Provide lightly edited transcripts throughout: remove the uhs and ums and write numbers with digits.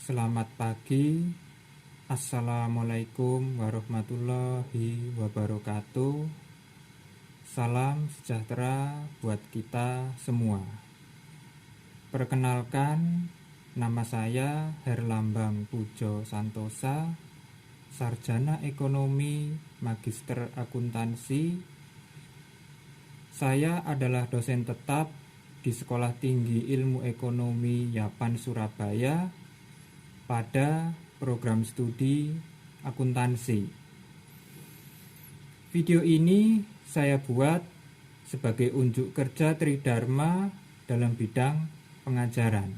Selamat pagi. Assalamualaikum warahmatullahi wabarakatuh. Salam sejahtera buat kita semua. Perkenalkan, nama saya Herlambang Pujo Santosa, Sarjana Ekonomi, Magister Akuntansi. Saya adalah dosen tetap di Sekolah Tinggi Ilmu Ekonomi Yapan Surabaya pada program studi akuntansi. Video ini saya buat sebagai unjuk kerja Tridharma dalam bidang pengajaran.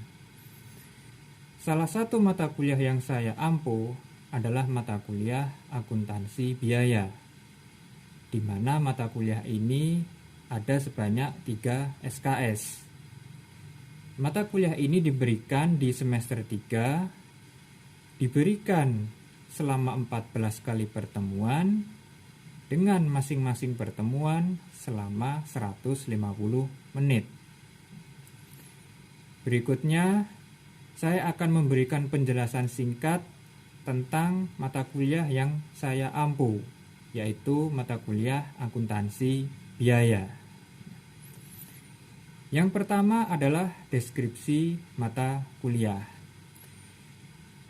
Salah satu mata kuliah yang saya ampuh adalah mata kuliah akuntansi biaya, di mana mata kuliah ini ada sebanyak 3 SKS. Mata kuliah ini diberikan di semester 3, diberikan selama 14 kali pertemuan, dengan masing-masing pertemuan selama 150 menit. Berikutnya, saya akan memberikan penjelasan singkat tentang mata kuliah yang saya ampuh, yaitu mata kuliah akuntansi biaya. Yang pertama adalah deskripsi mata kuliah.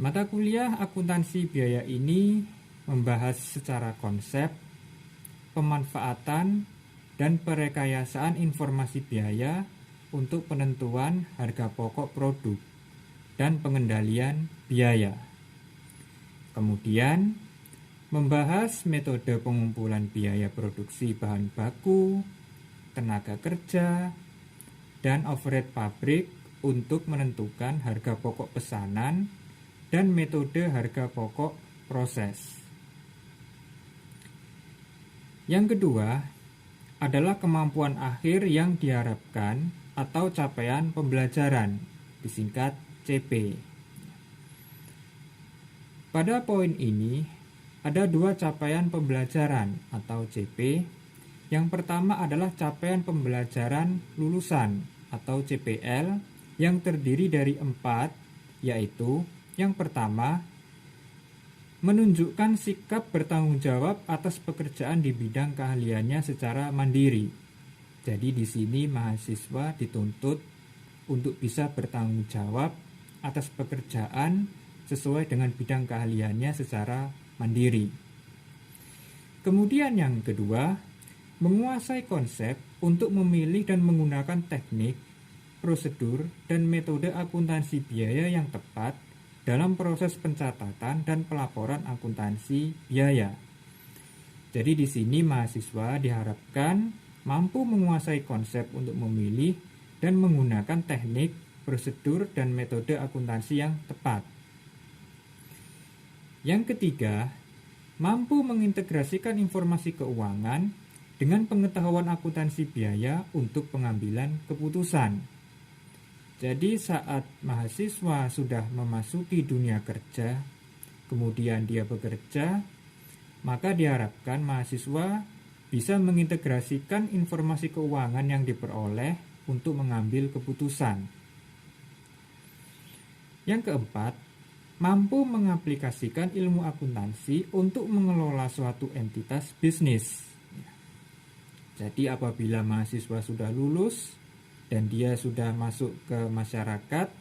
Mata kuliah akuntansi biaya ini membahas secara konsep, pemanfaatan, dan perekayasaan informasi biaya untuk penentuan harga pokok produk dan pengendalian biaya. Kemudian, membahas metode pengumpulan biaya produksi bahan baku, tenaga kerja, dan overhead pabrik untuk menentukan harga pokok pesanan dan metode harga pokok proses. Yang kedua adalah kemampuan akhir yang diharapkan atau capaian pembelajaran, disingkat CP. Pada poin ini ada 2 capaian pembelajaran atau CP. Yang pertama adalah capaian pembelajaran lulusan atau CPL yang terdiri dari 4, yaitu yang pertama, menunjukkan sikap bertanggung jawab atas pekerjaan di bidang keahliannya secara mandiri. Jadi di sini mahasiswa dituntut untuk bisa bertanggung jawab atas pekerjaan sesuai dengan bidang keahliannya secara mandiri. Kemudian yang kedua, menguasai konsep untuk memilih dan menggunakan teknik, prosedur, dan metode akuntansi biaya yang tepat dalam proses pencatatan dan pelaporan akuntansi biaya. Jadi di sini mahasiswa diharapkan mampu menguasai konsep untuk memilih dan menggunakan teknik, prosedur, dan metode akuntansi yang tepat. Yang ketiga, mampu mengintegrasikan informasi keuangan dengan pengetahuan akuntansi biaya untuk pengambilan keputusan. Jadi saat mahasiswa sudah memasuki dunia kerja, kemudian dia bekerja, maka diharapkan mahasiswa bisa mengintegrasikan informasi keuangan yang diperoleh untuk mengambil keputusan. Yang keempat, mampu mengaplikasikan ilmu akuntansi untuk mengelola suatu entitas bisnis. Jadi apabila mahasiswa sudah lulus dan dia sudah masuk ke masyarakat,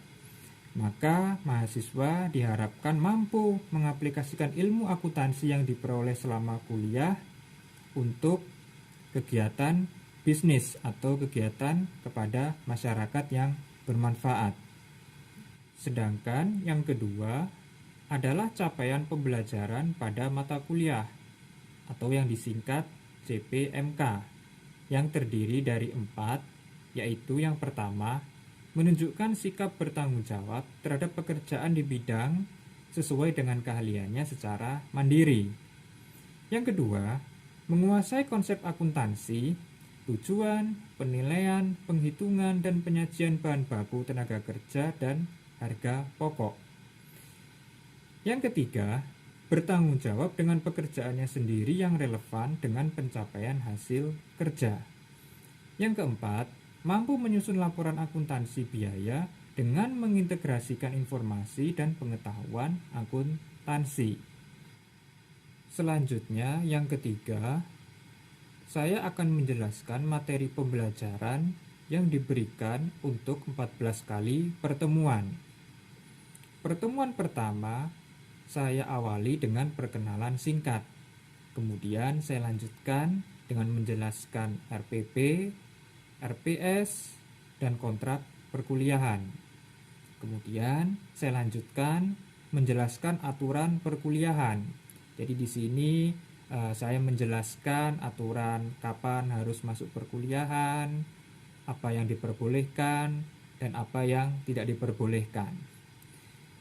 maka mahasiswa diharapkan mampu mengaplikasikan ilmu akuntansi yang diperoleh selama kuliah untuk kegiatan bisnis atau kegiatan kepada masyarakat yang bermanfaat. Sedangkan yang kedua adalah capaian pembelajaran pada mata kuliah atau yang disingkat CPMK, yang terdiri dari 4, yaitu yang pertama, menunjukkan sikap bertanggung jawab terhadap pekerjaan di bidang sesuai dengan keahliannya secara mandiri. Yang kedua, menguasai konsep akuntansi, tujuan, penilaian, penghitungan, dan penyajian bahan baku tenaga kerja dan harga pokok. Yang ketiga, bertanggung jawab dengan pekerjaannya sendiri yang relevan dengan pencapaian hasil kerja. Yang keempat, mampu menyusun laporan akuntansi biaya dengan mengintegrasikan informasi dan pengetahuan akuntansi. Selanjutnya, yang ketiga, saya akan menjelaskan materi pembelajaran yang diberikan untuk 14 kali pertemuan. Pertemuan pertama, saya awali dengan perkenalan singkat. Kemudian saya lanjutkan dengan menjelaskan RPP, RPS, dan kontrak perkuliahan. Kemudian saya lanjutkan menjelaskan aturan perkuliahan. Jadi di sini saya menjelaskan aturan kapan harus masuk perkuliahan, apa yang diperbolehkan, dan apa yang tidak diperbolehkan.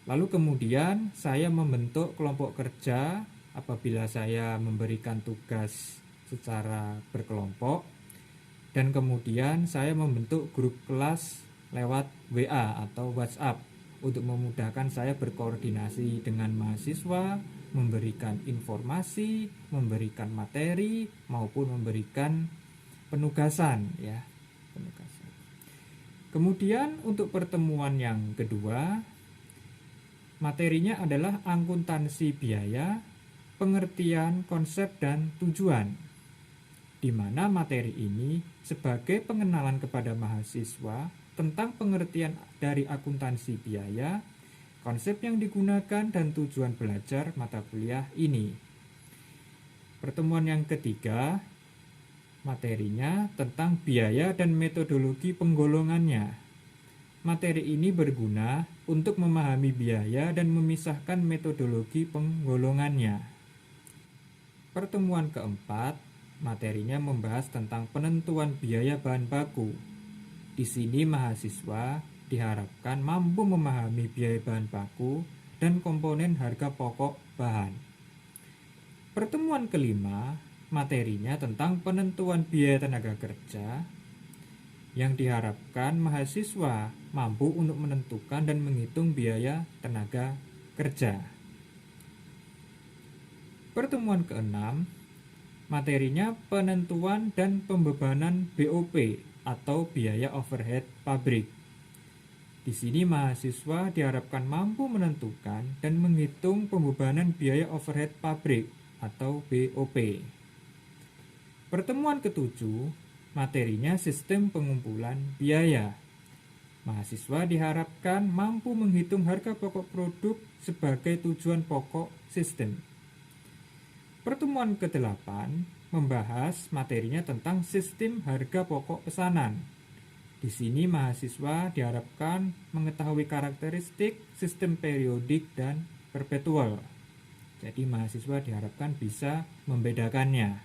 Lalu kemudian saya membentuk kelompok kerja apabila saya memberikan tugas secara berkelompok, dan kemudian saya membentuk grup kelas lewat WA atau WhatsApp untuk memudahkan saya berkoordinasi dengan mahasiswa, memberikan informasi, memberikan materi, maupun memberikan penugasan, ya. Kemudian untuk pertemuan yang kedua, materinya adalah akuntansi biaya, pengertian konsep dan tujuan, di mana materi ini sebagai pengenalan kepada mahasiswa tentang pengertian dari akuntansi biaya, konsep yang digunakan, dan tujuan belajar mata kuliah ini. Pertemuan yang ketiga, materinya tentang biaya dan metodologi penggolongannya. Materi ini berguna untuk memahami biaya dan memisahkan metodologi penggolongannya. Pertemuan keempat, materinya membahas tentang penentuan biaya bahan baku. Di sini mahasiswa diharapkan mampu memahami biaya bahan baku dan komponen harga pokok bahan. Pertemuan kelima, materinya tentang penentuan biaya tenaga kerja, yang diharapkan mahasiswa mampu untuk menentukan dan menghitung biaya tenaga kerja. Pertemuan keenam, materinya penentuan dan pembebanan BOP atau biaya overhead pabrik. Di sini mahasiswa diharapkan mampu menentukan dan menghitung pembebanan biaya overhead pabrik atau BOP. Pertemuan ketujuh, materinya sistem pengumpulan biaya. Mahasiswa diharapkan mampu menghitung harga pokok produk sebagai tujuan pokok sistem. Pertemuan ke-8 membahas materinya tentang sistem harga pokok pesanan. Di sini mahasiswa diharapkan mengetahui karakteristik sistem periodik dan perpetual. Jadi mahasiswa diharapkan bisa membedakannya.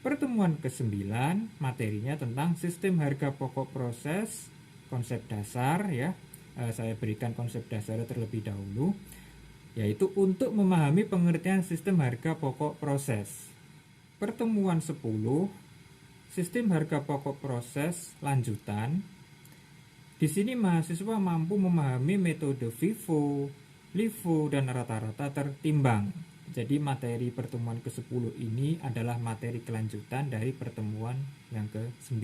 Pertemuan ke-9 materinya tentang sistem harga pokok proses, konsep dasar, ya. Saya berikan konsep dasar terlebih dahulu, yaitu untuk memahami pengertian sistem harga pokok proses. Pertemuan 10, sistem harga pokok proses lanjutan. Di sini mahasiswa mampu memahami metode FIFO, LIFO, dan rata-rata tertimbang. Jadi materi pertemuan ke-10 ini adalah materi kelanjutan dari pertemuan yang ke-9.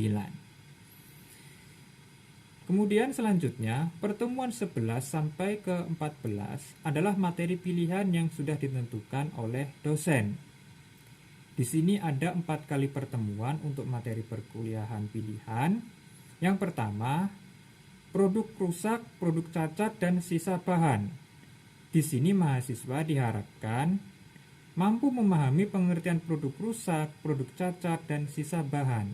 Kemudian selanjutnya, pertemuan 11 sampai ke-14 adalah materi pilihan yang sudah ditentukan oleh dosen. Di sini ada 4 kali pertemuan untuk materi perkuliahan pilihan. Yang pertama, produk rusak, produk cacat, dan sisa bahan. Di sini mahasiswa diharapkan mampu memahami pengertian produk rusak, produk cacat, dan sisa bahan,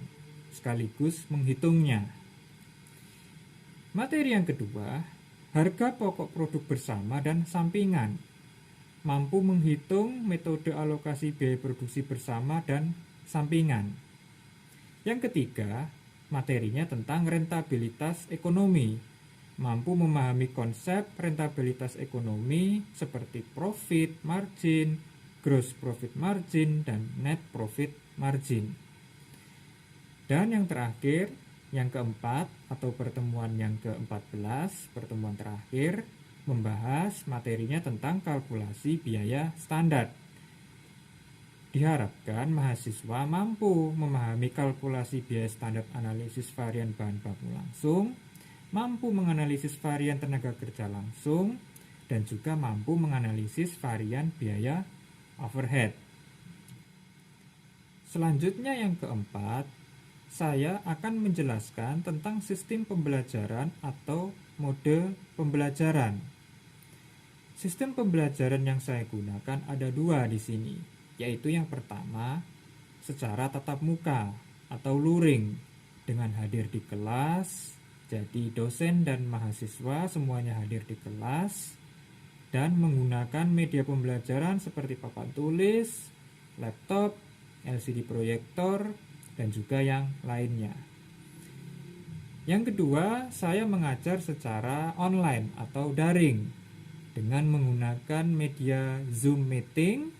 sekaligus menghitungnya. Materi yang kedua, harga pokok produk bersama dan sampingan. Mampu menghitung metode alokasi biaya produksi bersama dan sampingan. Yang ketiga, materinya tentang rentabilitas ekonomi. Mampu memahami konsep rentabilitas ekonomi seperti profit margin, gross profit margin, dan net profit margin. Dan yang terakhir, yang keempat atau pertemuan yang ke-14, pertemuan terakhir, membahas materinya tentang kalkulasi biaya standar. Diharapkan mahasiswa mampu memahami kalkulasi biaya standar analisis varian bahan baku langsung, mampu menganalisis varian tenaga kerja langsung, dan juga mampu menganalisis varian biaya overhead. Selanjutnya yang keempat, saya akan menjelaskan tentang sistem pembelajaran atau mode pembelajaran. Sistem pembelajaran yang saya gunakan ada dua di sini, yaitu yang pertama secara tatap muka atau luring dengan hadir di kelas, jadi dosen dan mahasiswa semuanya hadir di kelas dan menggunakan media pembelajaran seperti papan tulis, laptop, LCD proyektor, dan juga yang lainnya. Yang kedua, saya mengajar secara online atau daring dengan menggunakan media Zoom Meeting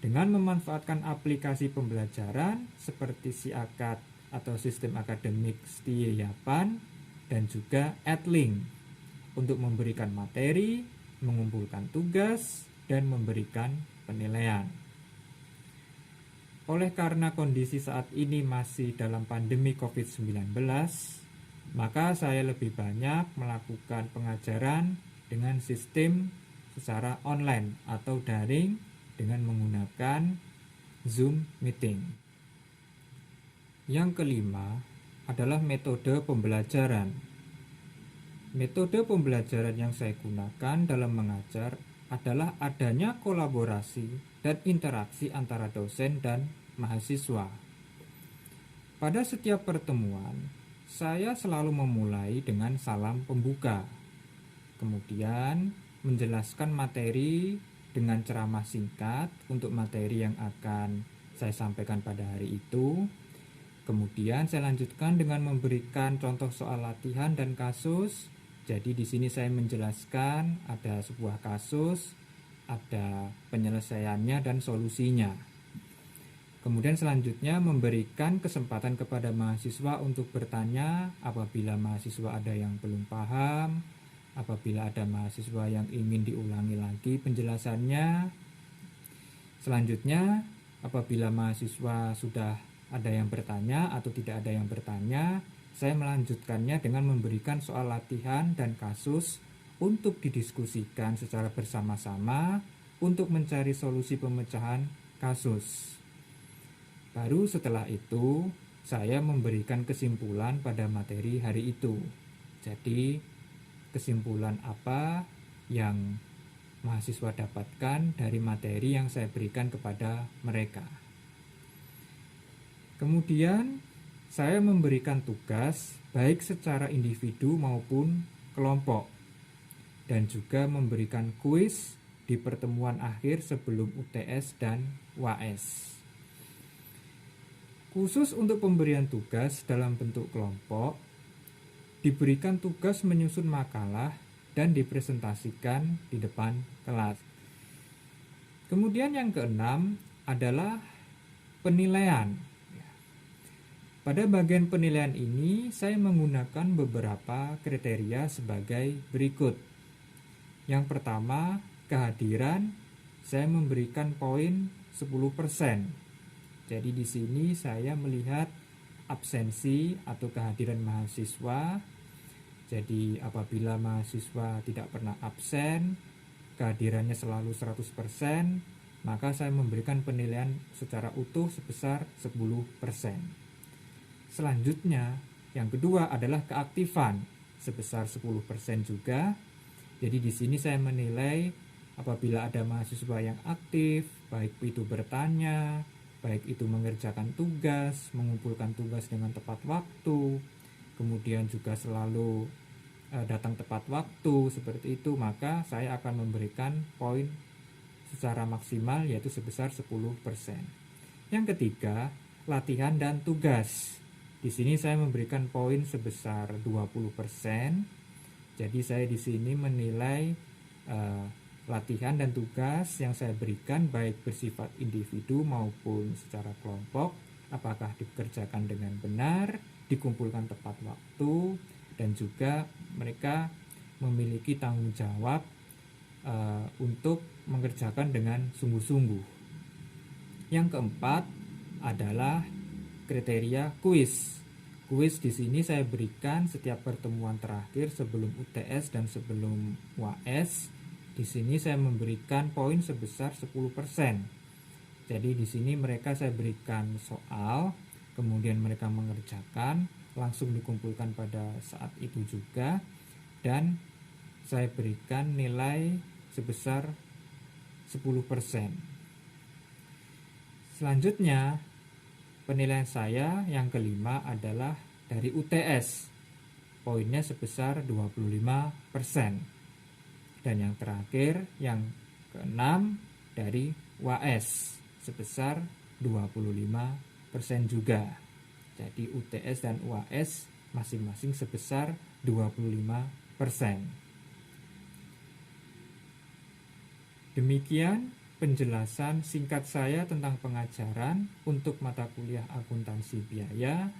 dengan memanfaatkan aplikasi pembelajaran seperti SiAkad atau Sistem Akademik Setia Yapan dan juga Edlink untuk memberikan materi, mengumpulkan tugas, dan memberikan penilaian. Oleh karena kondisi saat ini masih dalam pandemi COVID-19, maka saya lebih banyak melakukan pengajaran dengan sistem secara online atau daring dengan menggunakan Zoom Meeting. Yang kelima adalah metode pembelajaran. Metode pembelajaran yang saya gunakan dalam mengajar adalah adanya kolaborasi dan interaksi antara dosen dan mahasiswa. Pada setiap pertemuan, saya selalu memulai dengan salam pembuka. Kemudian menjelaskan materi dengan ceramah singkat untuk materi yang akan saya sampaikan pada hari itu. Kemudian saya lanjutkan dengan memberikan contoh soal latihan dan kasus. Jadi di sini saya menjelaskan ada sebuah kasus, ada penyelesaiannya dan solusinya. Kemudian selanjutnya memberikan kesempatan kepada mahasiswa untuk bertanya apabila mahasiswa ada yang belum paham, apabila ada mahasiswa yang ingin diulangi lagi penjelasannya. Selanjutnya, apabila mahasiswa sudah ada yang bertanya atau tidak ada yang bertanya, saya melanjutkannya dengan memberikan soal latihan dan kasus untuk didiskusikan secara bersama-sama untuk mencari solusi pemecahan kasus. Baru setelah itu, saya memberikan kesimpulan pada materi hari itu. Jadi, kesimpulan apa yang mahasiswa dapatkan dari materi yang saya berikan kepada mereka. Kemudian saya memberikan tugas baik secara individu maupun kelompok dan juga memberikan kuis di pertemuan akhir sebelum UTS dan UAS. Khusus untuk pemberian tugas dalam bentuk kelompok, diberikan tugas menyusun makalah dan dipresentasikan di depan kelas. Kemudian yang keenam adalah penilaian. Pada bagian penilaian ini saya menggunakan beberapa kriteria sebagai berikut. Yang pertama, kehadiran, saya memberikan poin 10%. Jadi di sini saya melihat absensi atau kehadiran mahasiswa. Jadi apabila mahasiswa tidak pernah absen, kehadirannya selalu 100%, maka saya memberikan penilaian secara utuh sebesar 10%. Selanjutnya, yang kedua adalah keaktifan sebesar 10% juga. Jadi di sini saya menilai apabila ada mahasiswa yang aktif, baik itu bertanya, baik itu mengerjakan tugas, mengumpulkan tugas dengan tepat waktu, kemudian juga selalu datang tepat waktu seperti itu, maka saya akan memberikan poin secara maksimal yaitu sebesar 10%. Yang ketiga, latihan dan tugas. Di sini saya memberikan poin sebesar 20%. Jadi saya di sini menilai latihan dan tugas yang saya berikan baik bersifat individu maupun secara kelompok, apakah dikerjakan dengan benar, dikumpulkan tepat waktu, dan juga mereka memiliki tanggung jawab untuk mengerjakan dengan sungguh-sungguh. Yang keempat adalah kriteria kuis. kuis di sini saya berikan setiap pertemuan terakhir sebelum UTS dan sebelum UAS. Di sini saya memberikan poin sebesar 10%. Jadi di sini mereka saya berikan soal, kemudian mereka mengerjakan, langsung dikumpulkan pada saat itu juga, dan saya berikan nilai sebesar 10%. Selanjutnya, penilaian saya yang kelima adalah dari UTS. Poinnya sebesar 25%. Dan yang terakhir, yang keenam dari UAS sebesar 25% juga. Jadi UTS dan UAS masing-masing sebesar 25%. Demikian penjelasan singkat saya tentang pengajaran untuk mata kuliah akuntansi biaya,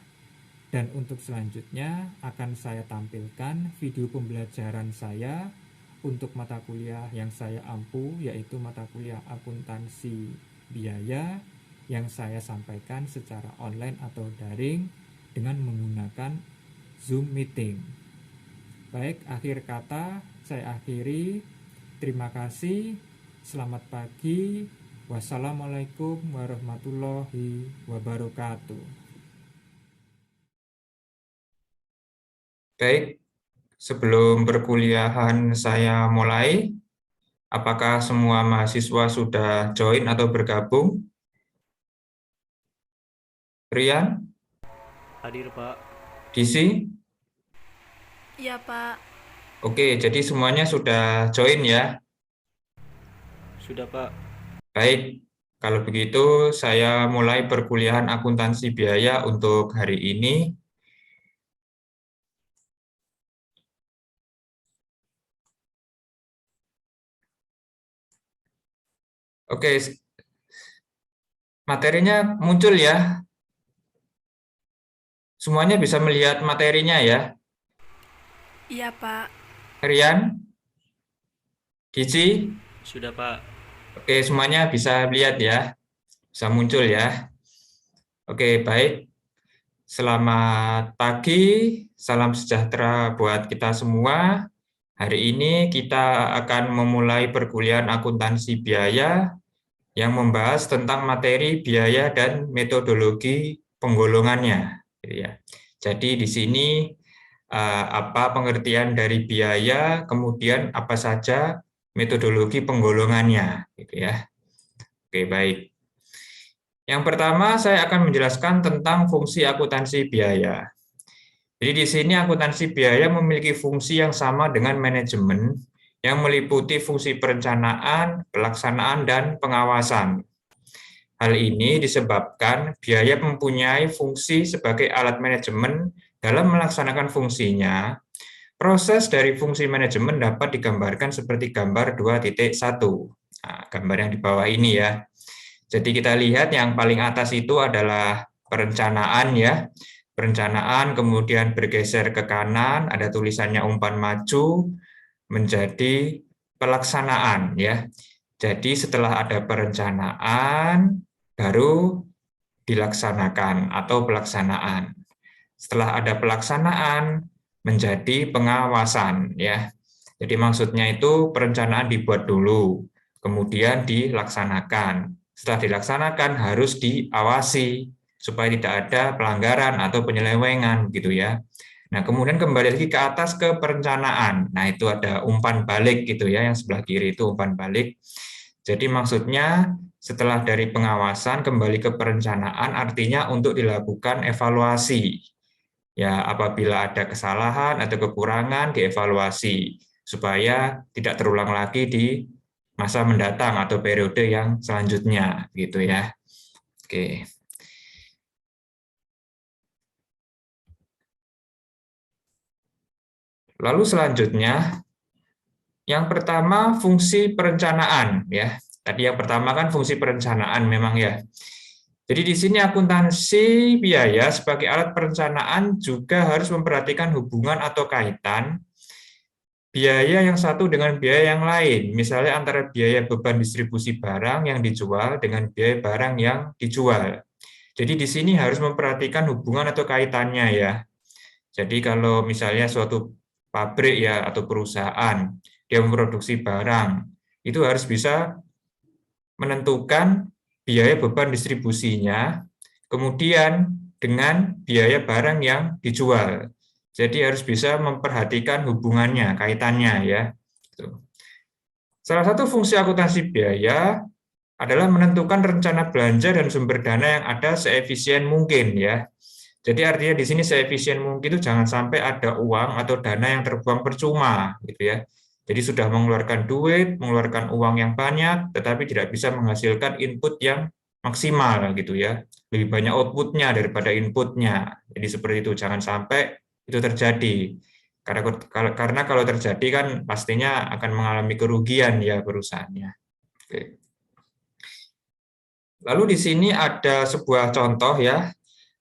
dan untuk selanjutnya akan saya tampilkan video pembelajaran saya untuk mata kuliah yang saya ampu, yaitu mata kuliah akuntansi biaya yang saya sampaikan secara online atau daring dengan menggunakan Zoom meeting. Baik, akhir kata saya akhiri. Terima kasih. Selamat pagi. Wassalamualaikum warahmatullahi wabarakatuh. Baik, sebelum perkuliahan saya mulai, apakah semua mahasiswa sudah join atau bergabung? Rian? Hadir, Pak. Disi? Iya, Pak. Oke, jadi semuanya sudah join ya? Sudah, Pak. Baik, kalau begitu saya mulai perkuliahan akuntansi biaya untuk hari ini. Oke, materinya muncul ya? Semuanya bisa melihat materinya ya? Iya, Pak. Rian? Disi? Sudah, Pak. Oke, semuanya bisa lihat ya? Bisa muncul ya? Oke, baik. Selamat pagi, salam sejahtera buat kita semua. Hari ini kita akan memulai perkuliahan akuntansi biaya yang membahas tentang materi biaya dan metodologi penggolongannya. Jadi di sini apa pengertian dari biaya, kemudian apa saja metodologi penggolongannya, gitu ya. Oke, baik. Yang pertama, saya akan menjelaskan tentang fungsi akuntansi biaya. Jadi di sini akuntansi biaya memiliki fungsi yang sama dengan manajemen, yang meliputi fungsi perencanaan, pelaksanaan, dan pengawasan. Hal ini disebabkan biaya mempunyai fungsi sebagai alat manajemen dalam melaksanakan fungsinya. Proses dari fungsi manajemen dapat digambarkan seperti gambar 2.1. Nah, gambar yang di bawah ini ya. Jadi kita lihat yang paling atas itu adalah perencanaan ya. Perencanaan kemudian bergeser ke kanan, ada tulisannya umpan maju menjadi pelaksanaan ya. Jadi setelah ada perencanaan baru dilaksanakan atau pelaksanaan. Setelah ada pelaksanaan menjadi pengawasan ya. Jadi maksudnya itu perencanaan dibuat dulu, kemudian dilaksanakan. Setelah dilaksanakan harus diawasi supaya tidak ada pelanggaran atau penyelewengan gitu ya. Nah, kemudian kembali lagi ke atas ke perencanaan. Nah, itu ada umpan balik gitu ya, yang sebelah kiri itu umpan balik. Jadi maksudnya setelah dari pengawasan kembali ke perencanaan artinya untuk dilakukan evaluasi. Ya, apabila ada kesalahan atau kekurangan dievaluasi supaya tidak terulang lagi di masa mendatang atau periode yang selanjutnya gitu ya. Oke. Lalu selanjutnya yang pertama fungsi perencanaan ya. Tadi yang pertama kan fungsi perencanaan memang ya. Jadi di sini akuntansi biaya sebagai alat perencanaan juga harus memperhatikan hubungan atau kaitan biaya yang satu dengan biaya yang lain, misalnya antara biaya beban distribusi barang yang dijual dengan biaya barang yang dijual. Jadi di sini harus memperhatikan hubungan atau kaitannya ya. Jadi kalau misalnya suatu pabrik ya atau perusahaan dia memproduksi barang, itu harus bisa menentukan biaya beban distribusinya, kemudian dengan biaya barang yang dijual. Jadi harus bisa memperhatikan hubungannya, kaitannya ya. Salah satu fungsi akuntansi biaya adalah menentukan rencana belanja dan sumber dana yang ada seefisien mungkin ya. Jadi artinya di sini seefisien mungkin itu jangan sampai ada uang atau dana yang terbuang percuma gitu ya. Jadi sudah mengeluarkan duit, mengeluarkan uang yang banyak, tetapi tidak bisa menghasilkan input yang maksimal gitu ya. Lebih banyak outputnya daripada inputnya. Jadi seperti itu, jangan sampai itu terjadi. Karena kalau terjadi kan pastinya akan mengalami kerugian ya perusahaannya. Oke. Lalu di sini ada sebuah contoh ya.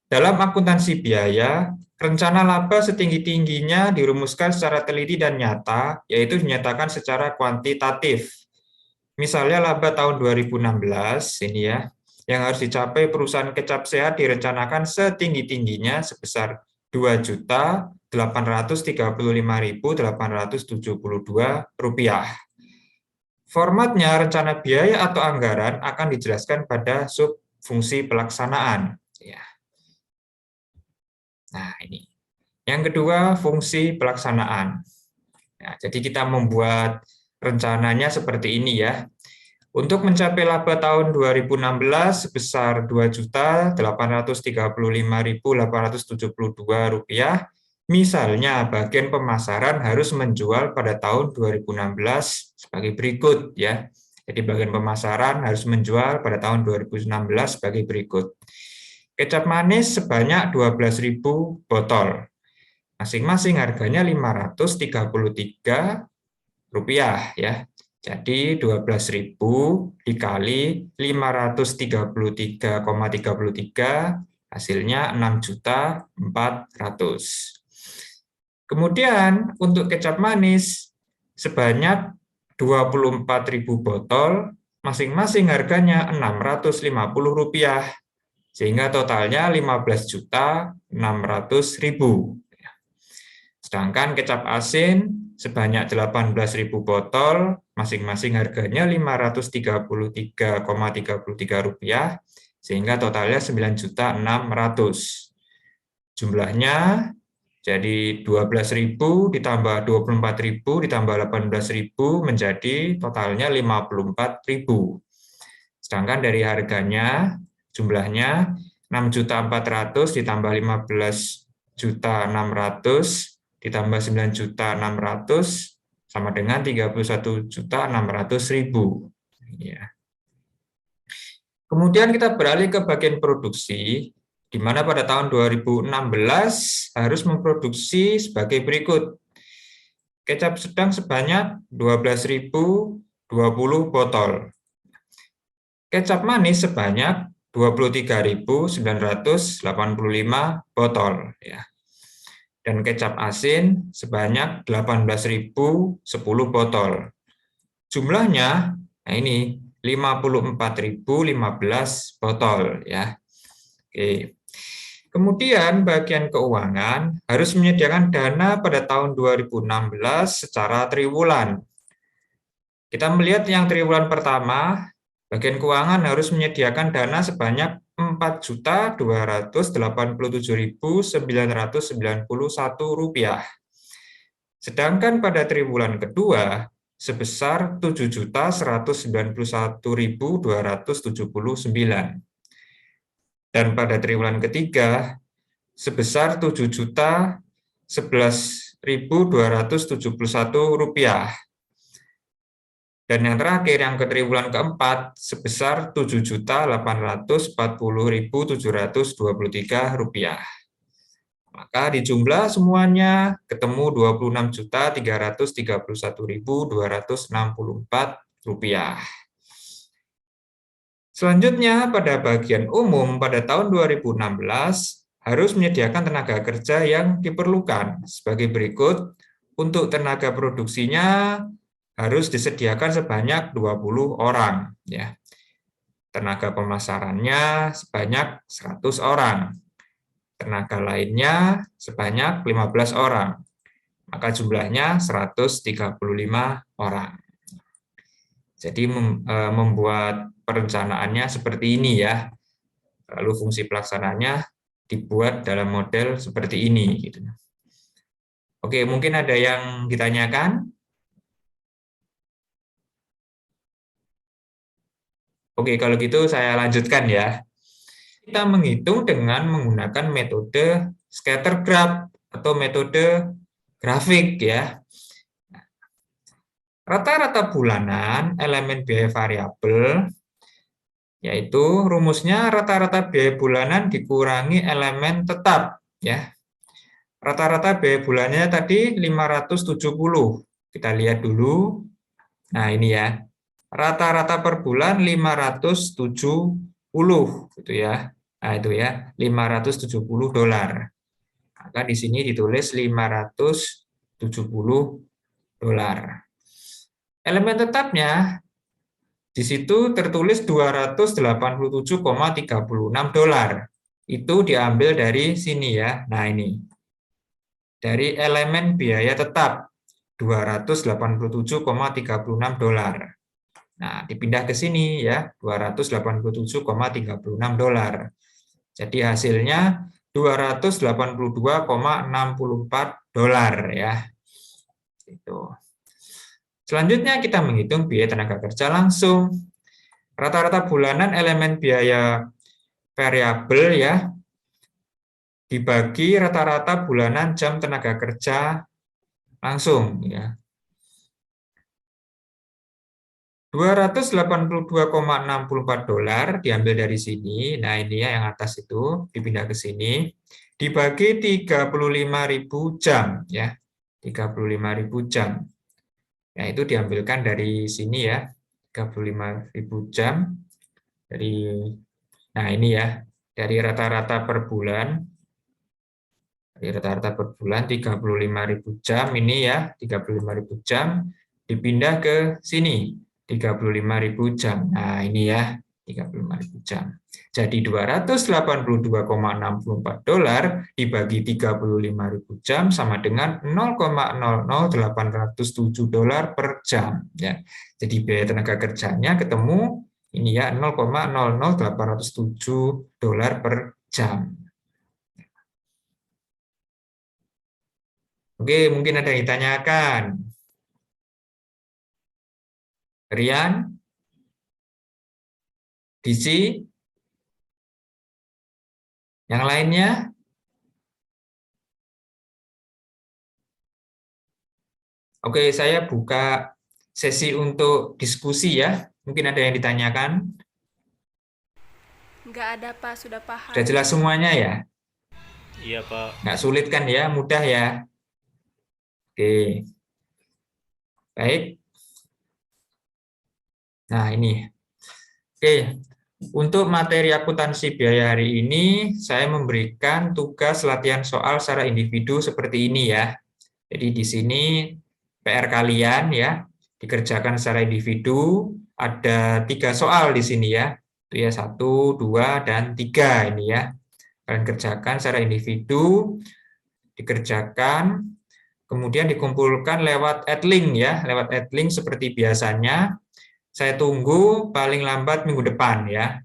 Dalam akuntansi biaya, rencana laba setinggi-tingginya dirumuskan secara teliti dan nyata, yaitu dinyatakan secara kuantitatif. Misalnya laba tahun 2016, ini ya, yang harus dicapai perusahaan kecap sehat direncanakan setinggi-tingginya sebesar Rp2.835.872. Formatnya rencana biaya atau anggaran akan dijelaskan pada sub fungsi pelaksanaan. Ya. Nah, ini. Yang kedua, fungsi pelaksanaan. Ya, jadi kita membuat rencananya seperti ini ya. Untuk mencapai laba tahun 2016 sebesar Rp2.835.872, misalnya bagian pemasaran harus menjual pada tahun 2016 sebagai berikut ya. Jadi bagian pemasaran harus menjual pada tahun 2016 sebagai berikut. Kecap manis sebanyak 12.000 botol. Masing-masing harganya Rp533 ya. Jadi 12.000 dikali 533,33 hasilnya 6.400.000. Kemudian untuk kecap manis sebanyak 24.000 botol, masing-masing harganya Rp650. Sehingga totalnya 15.600.000. Sedangkan kecap asin sebanyak 18.000 botol, masing-masing harganya Rp533,33, sehingga totalnya 9.600.000. Jumlahnya jadi 12.000 ditambah 24.000 ditambah 18.000 menjadi totalnya 54.000. Sedangkan dari harganya jumlahnya 6.400.000 ditambah 15.600.000 ditambah 9.600.000 sama dengan 31.600.000. Ya. Kemudian kita beralih ke bagian produksi, di mana pada tahun 2016 harus memproduksi sebagai berikut. Kecap sedang sebanyak 12.020 botol. Kecap manis sebanyak 23.985 botol ya. Dan kecap asin sebanyak 18.010 botol. Jumlahnya nah ini 54.015 botol ya. Oke. Kemudian bagian keuangan harus menyediakan dana pada tahun 2016 secara triwulan. Kita melihat yang triwulan pertama, bagian keuangan harus menyediakan dana sebanyak Rp4.287.991. Sedangkan pada triwulan kedua sebesar Rp7.191.279. Dan pada triwulan ketiga sebesar Rp7.011.271. Dan yang terakhir, yang ke triwulan keempat, sebesar Rp7.080.723. Maka dijumlah semuanya ketemu Rp26.331.264. Selanjutnya, pada bagian umum, pada tahun 2016, harus menyediakan tenaga kerja yang diperlukan. Sebagai berikut, untuk tenaga produksinya, harus disediakan sebanyak 20 orang. Ya. tenaga pemasarannya sebanyak 100 orang. Tenaga lainnya sebanyak 15 orang. Maka jumlahnya 135 orang. Jadi membuat perencanaannya seperti ini ya. Lalu fungsi pelaksananya dibuat dalam model seperti ini. Gitu. Oke, mungkin ada yang ditanyakan? Oke, kalau gitu saya lanjutkan ya. Kita menghitung dengan menggunakan metode scatter graph atau metode grafik ya. Rata-rata bulanan elemen biaya variabel, yaitu rumusnya rata-rata biaya bulanan dikurangi elemen tetap ya. Rata-rata biaya bulannya tadi 570. Kita lihat dulu. Nah, ini ya. Rata-rata per bulan 570 gitu ya. Nah, itu ya, $570. Maka di sini ditulis $570. Elemen tetapnya di situ tertulis $287,36. Itu diambil dari sini ya. Nah, ini. Dari elemen biaya tetap $287,36. Nah, dipindah ke sini ya, $287,36. Jadi hasilnya $282,64 ya. Itu. Selanjutnya kita menghitung biaya tenaga kerja langsung. Rata-rata bulanan elemen biaya variabel ya dibagi rata-rata bulanan jam tenaga kerja langsung ya. $282,64 diambil dari sini. Nah, ini ya yang atas itu dipindah ke sini. Dibagi 35.000 jam ya. 35.000 jam. Nah, itu diambilkan dari sini ya. 35.000 jam dari nah ini ya, dari rata-rata per bulan. Dari rata-rata per bulan 35.000 jam ini ya, 35.000 jam dipindah ke sini. 35.000 jam. Nah, ini ya, 35.000 jam. Jadi $282,64 dibagi 35.000 jam sama dengan $0,00807 per jam. Ya. Jadi biaya tenaga kerjanya ketemu ini ya $0,00807 per jam. Oke, mungkin ada yang ditanyakan. Rian? DC? Yang lainnya? Oke, saya buka sesi untuk diskusi ya. Mungkin ada yang ditanyakan. Nggak ada, Pak. Sudah paham. Sudah jelas semuanya ya? Iya, Pak. Nggak sulit kan ya? Mudah ya? Oke. Baik. Nah, ini. Oke. Untuk materi akuntansi biaya hari ini, saya memberikan tugas latihan soal secara individu seperti ini ya. Jadi di sini PR kalian ya, dikerjakan secara individu, ada 3 soal di sini ya. Itu ya 1, 2, dan 3 ini ya. Kalian kerjakan secara individu, dikerjakan, kemudian dikumpulkan lewat adlink ya, lewat adlink seperti biasanya. Saya tunggu paling lambat minggu depan ya.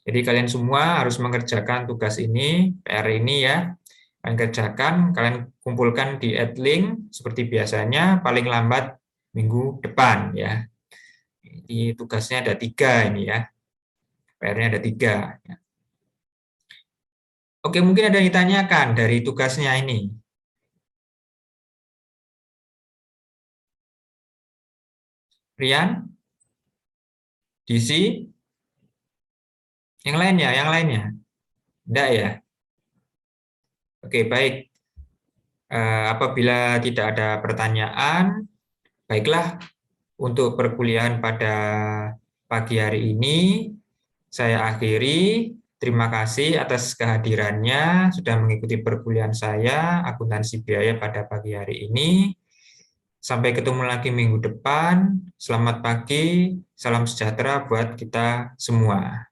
Jadi kalian semua harus mengerjakan tugas ini, PR ini ya. Kalian kerjakan, kalian kumpulkan di adlink seperti biasanya paling lambat minggu depan ya. Ini tugasnya ada 3 ini ya. PR-nya ada 3. Ya. Oke, mungkin ada yang ditanyakan dari tugasnya ini. Rian? DC? Yang lainnya? Yang lainnya? Enggak ya? Oke, baik. Apabila tidak ada pertanyaan, baiklah untuk perkuliahan pada pagi hari ini saya akhiri. Terima kasih atas kehadirannya, sudah mengikuti perkuliahan saya, akuntansi biaya pada pagi hari ini. Sampai ketemu lagi minggu depan. Selamat pagi, salam sejahtera buat kita semua.